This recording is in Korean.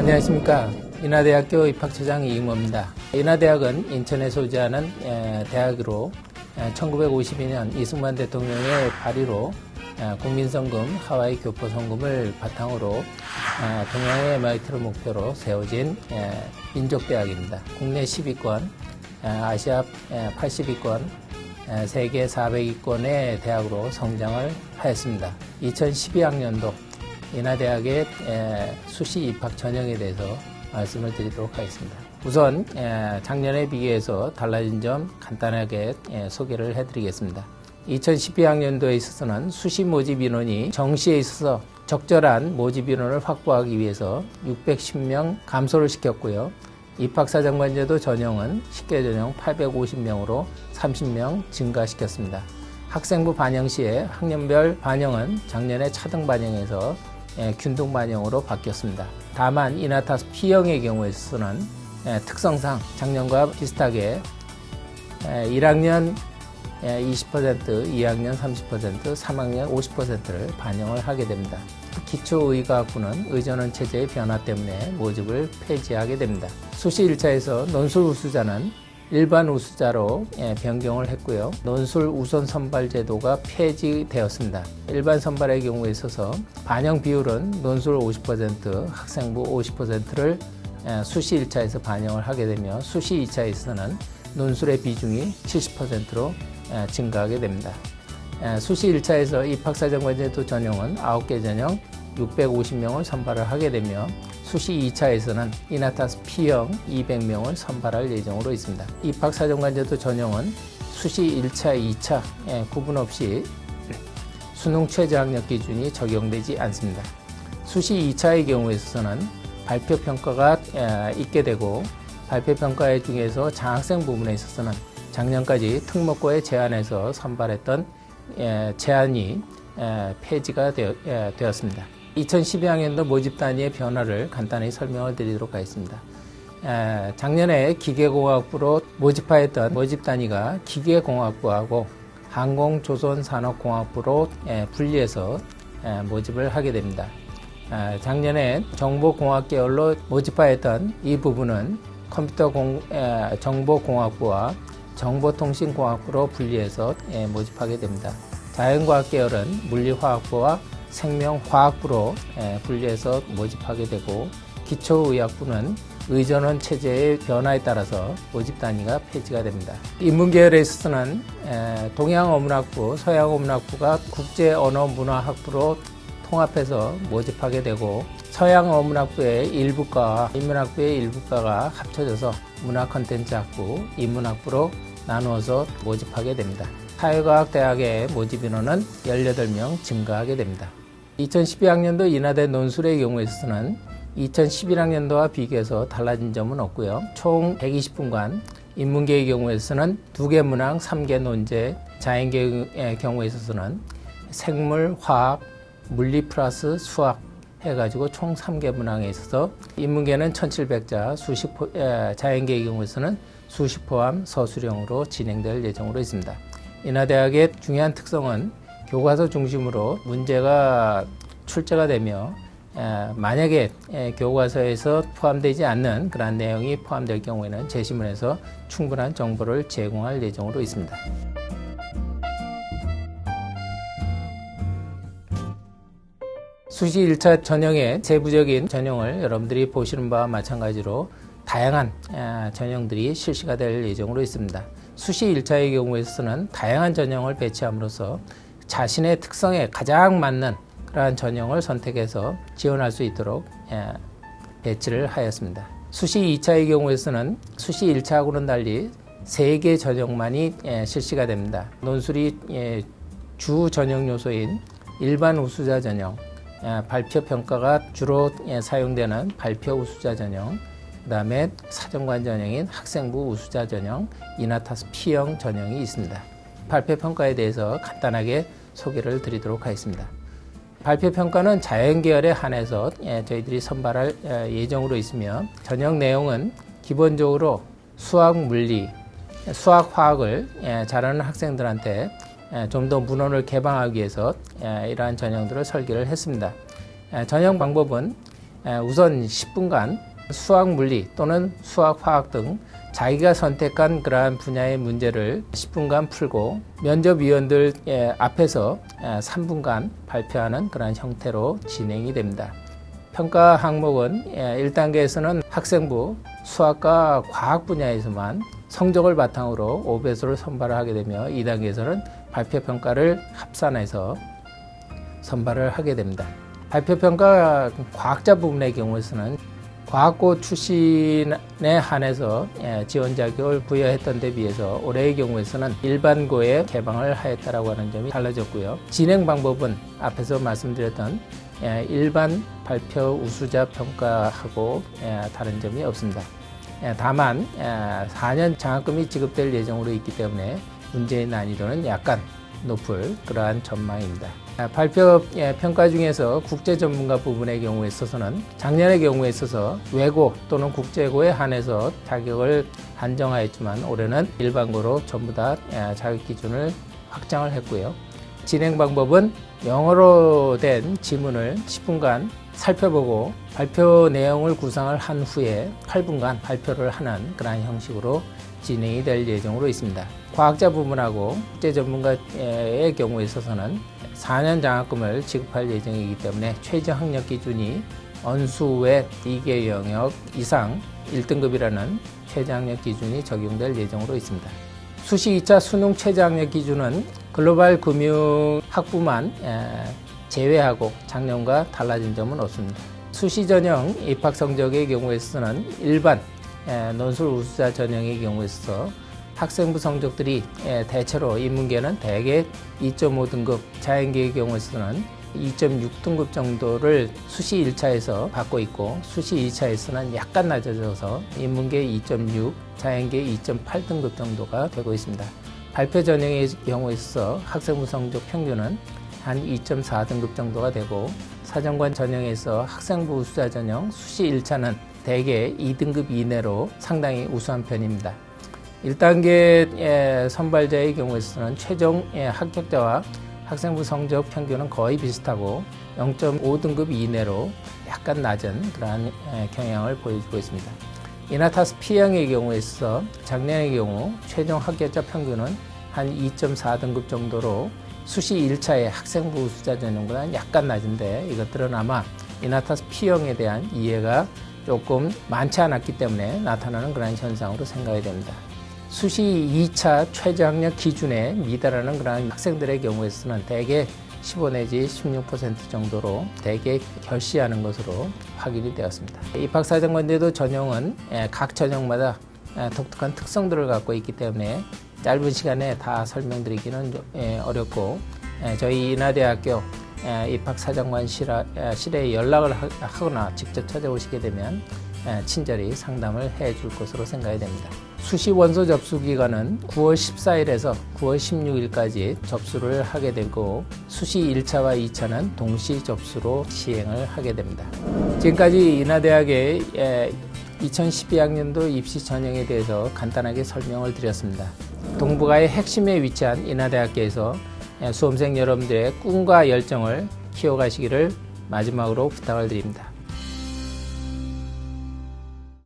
안녕하십니까. 인하대학교 입학처장 이익모입니다. 인하대학은 인천에 소재하는 대학으로 1952년 이승만 대통령의 발의로 국민성금, 하와이 교포성금을 바탕으로 동양의 MIT를 목표로 세워진 민족대학입니다. 국내 10위권, 아시아 80위권, 세계 400위권의 대학으로 성장을 하였습니다. 2012학년도 인하대학의 수시 입학 전형에 대해서 말씀을 드리도록 하겠습니다. 우선 작년에 비교해서 달라진 점 간단하게 소개를 해드리겠습니다. 2012학년도에 있어서는 수시 모집 인원이 정시에 있어서 적절한 모집 인원을 확보하기 위해서 610명 감소를 시켰고요. 입학사정관제도 전형은 10개 전형 850명으로 30명 증가시켰습니다. 학생부 반영 시에 학년별 반영은 작년에 차등 반영에서 균등 반영으로 바뀌었습니다. 다만 인하타스 P형의 경우에 있어서는 특성상 작년과 비슷하게 1학년 20%, 2학년 30%, 3학년 50%를 반영을 하게 됩니다. 기초의과학부는 의전원 체제의 변화 때문에 모집을 폐지하게 됩니다. 수시 1차에서 논술 우수자는 일반 우수자로 변경을 했고요. 논술 우선 선발 제도가 폐지되었습니다. 일반 선발의 경우에 있어서 반영 비율은 논술 50%, 학생부 50%를 수시 1차에서 반영을 하게 되며 수시 2차에서는 논술의 비중이 70%로 증가하게 됩니다. 수시 1차에서 입학사정관제도 전형은 9개 전형 650명을 선발을 하게 되며 수시 2차에서는 인하타스 P형 200명을 선발할 예정으로 있습니다. 입학사정관제도 전형은 수시 1차, 2차 구분 없이 수능 최저학력 기준이 적용되지 않습니다. 수시 2차의 경우에 있어서는 발표평가가 있게 되고 발표평가 중에서 장학생 부분에 있어서는 작년까지 특목고에 제한해서 선발했던 제한이 폐지가 되었습니다. 2012학년도 모집 단위의 변화를 간단히 설명을 드리도록 하겠습니다. 작년에 기계공학부로 모집하였던 모집 단위가 기계공학부하고 항공조선산업공학부로 분리해서 모집을 하게 됩니다. 작년에 정보공학 계열로 모집하였던 이 부분은 정보공학부와 정보통신공학부로 분리해서 모집하게 됩니다. 자연과학 계열은 물리화학부와 생명화학부로 분리해서 모집하게 되고 기초의학부는 의전원 체제의 변화에 따라서 모집 단위가 폐지가 됩니다. 인문계열에 있어서는 동양어문학부, 서양어문학부가 국제언어문화학부로 통합해서 모집하게 되고 서양어문학부의 일부과와 인문학부의 일부과가 합쳐져서 문화콘텐츠학부, 인문학부로 나누어서 모집하게 됩니다. 사회과학대학의 모집 인원은 18명 증가하게 됩니다. 2012학년도 인하대 논술의 경우에 있어서는 2011학년도와 비교해서 달라진 점은 없고요. 총 120분간, 인문계의 경우에서는 2개 문항, 3개 논제, 자연계의 경우에 있어서는 생물, 화학, 물리 플러스 수학 해가지고 총 3개 문항에 있어서 인문계는 1700자, 자연계의 경우에서는 수시 포함 서술형으로 진행될 예정으로 있습니다. 인하대학의 중요한 특성은 교과서 중심으로 문제가 출제가 되며 만약에 교과서에서 포함되지 않는 그러한 내용이 포함될 경우에는 제시문에서 충분한 정보를 제공할 예정으로 있습니다. 수시 1차 전형의 세부적인 전형을 여러분들이 보시는 바와 마찬가지로 다양한 전형들이 실시가 될 예정으로 있습니다. 수시 1차의 경우에서는 다양한 전형을 배치함으로써 자신의 특성에 가장 맞는 그러한 전형을 선택해서 지원할 수 있도록 배치를 하였습니다. 수시 2차의 경우에서는 수시 1차하고는 달리 3개 전형만이 실시가 됩니다. 논술이 주 전형 요소인 일반 우수자 전형, 발표 평가가 주로 사용되는 발표 우수자 전형, 그 다음에 사정관 전형인 학생부 우수자 전형, 인하타스 P형 전형이 있습니다. 발표 평가에 대해서 간단하게 소개를 드리도록 하겠습니다. 발표 평가는 자연계열에 한해서 저희들이 선발할 예정으로 있으며 전형 내용은 기본적으로 수학, 물리, 수학, 화학을 잘하는 학생들한테 좀 더 문헌을 개방하기 위해서 이러한 전형들을 설계를 했습니다. 전형 방법은 우선 10분간 수학 물리 또는 수학 화학 등 자기가 선택한 그러한 분야의 문제를 10분간 풀고 면접위원들 앞에서 3분간 발표하는 그러한 형태로 진행이 됩니다. 평가 항목은 1단계에서는 학생부 수학과 과학 분야에서만 성적을 바탕으로 5배수를 선발을 하게 되며 2단계에서는 발표평가를 합산해서 선발을 하게 됩니다. 발표평가 과학자 부분의 경우에서는 과학고 출신에 한해서 지원 자격을 부여했던 데 비해서 올해의 경우에서는 일반고에 개방을 하였다라고 하는 점이 달라졌고요. 진행 방법은 앞에서 말씀드렸던 일반 발표 우수자 평가하고 다른 점이 없습니다. 다만 4년 장학금이 지급될 예정으로 있기 때문에 문제의 난이도는 약간 높을 그러한 전망입니다. 발표 평가 중에서 국제 전문가 부분의 경우에 있어서는 작년의 경우에 있어서 외고 또는 국제고에 한해서 자격을 한정하였지만 올해는 일반고로 전부 다 자격 기준을 확장을 했고요. 진행 방법은 영어로 된 지문을 10분간 살펴보고 발표 내용을 구상을 한 후에 8분간 발표를 하는 그러한 형식으로 진행이 될 예정으로 있습니다. 과학자 부문하고 국제 전문가의 경우에 있어서는 4년 장학금을 지급할 예정이기 때문에 최저 학력 기준이 언수외 2개 영역 이상 1등급이라는 최저 학력 기준이 적용될 예정으로 있습니다. 수시 2차 수능 최저 학력 기준은 글로벌 금융 학부만 제외하고 작년과 달라진 점은 없습니다. 수시 전형 입학 성적의 경우에 있어서는 일반 논술 우수자 전형의 경우에 있어서 학생부 성적들이 대체로 인문계는 대개 2.5등급, 자연계의 경우에 있어서는 2.6등급 정도를 수시 1차에서 받고 있고 수시 2차에서는 약간 낮아져서 인문계 2.6, 자연계 2.8등급 정도가 되고 있습니다. 발표 전형의 경우에 있어서 학생부 성적 평균은 한 2.4등급 정도가 되고 사정관 전형에서 학생부 우수자 전형 수시 1차는 대개 2등급 이내로 상당히 우수한 편입니다. 1단계 선발자의 경우에서는 최종 합격자와 학생부 성적 평균은 거의 비슷하고 0.5등급 이내로 약간 낮은 그러한 경향을 보여주고 있습니다. 이나타스 P형의 경우에 있어 작년의 경우 최종 합격자 평균은 한 2.4등급 정도로 수시 1차의 학생부 우수자 전형보다는 약간 낮은데 이것들은 아마 이나타스 P형에 대한 이해가 조금 많지 않았기 때문에 나타나는 그런 현상으로 생각이 됩니다. 수시 2차 최저 학력 기준에 미달하는 그런 학생들의 경우에서는 대개 15 내지 16% 정도로 대개 결시하는 것으로 확인이 되었습니다. 입학사정관제도 전형은 각 전형마다 독특한 특성들을 갖고 있기 때문에 짧은 시간에 다 설명드리기는 어렵고 저희 인하대학교 입학사정관실에 연락을 하거나 직접 찾아오시게 되면 친절히 상담을 해줄 것으로 생각이 됩니다. 수시 원서 접수 기간은 9월 14일에서 9월 16일까지 접수를 하게 되고 수시 1차와 2차는 동시 접수로 시행을 하게 됩니다. 지금까지 인하대학의 2012학년도 입시 전형에 대해서 간단하게 설명을 드렸습니다. 동북아의 핵심에 위치한 인하대학교에서 수험생 여러분들의 꿈과 열정을 키워가시기를 마지막으로 부탁을 드립니다.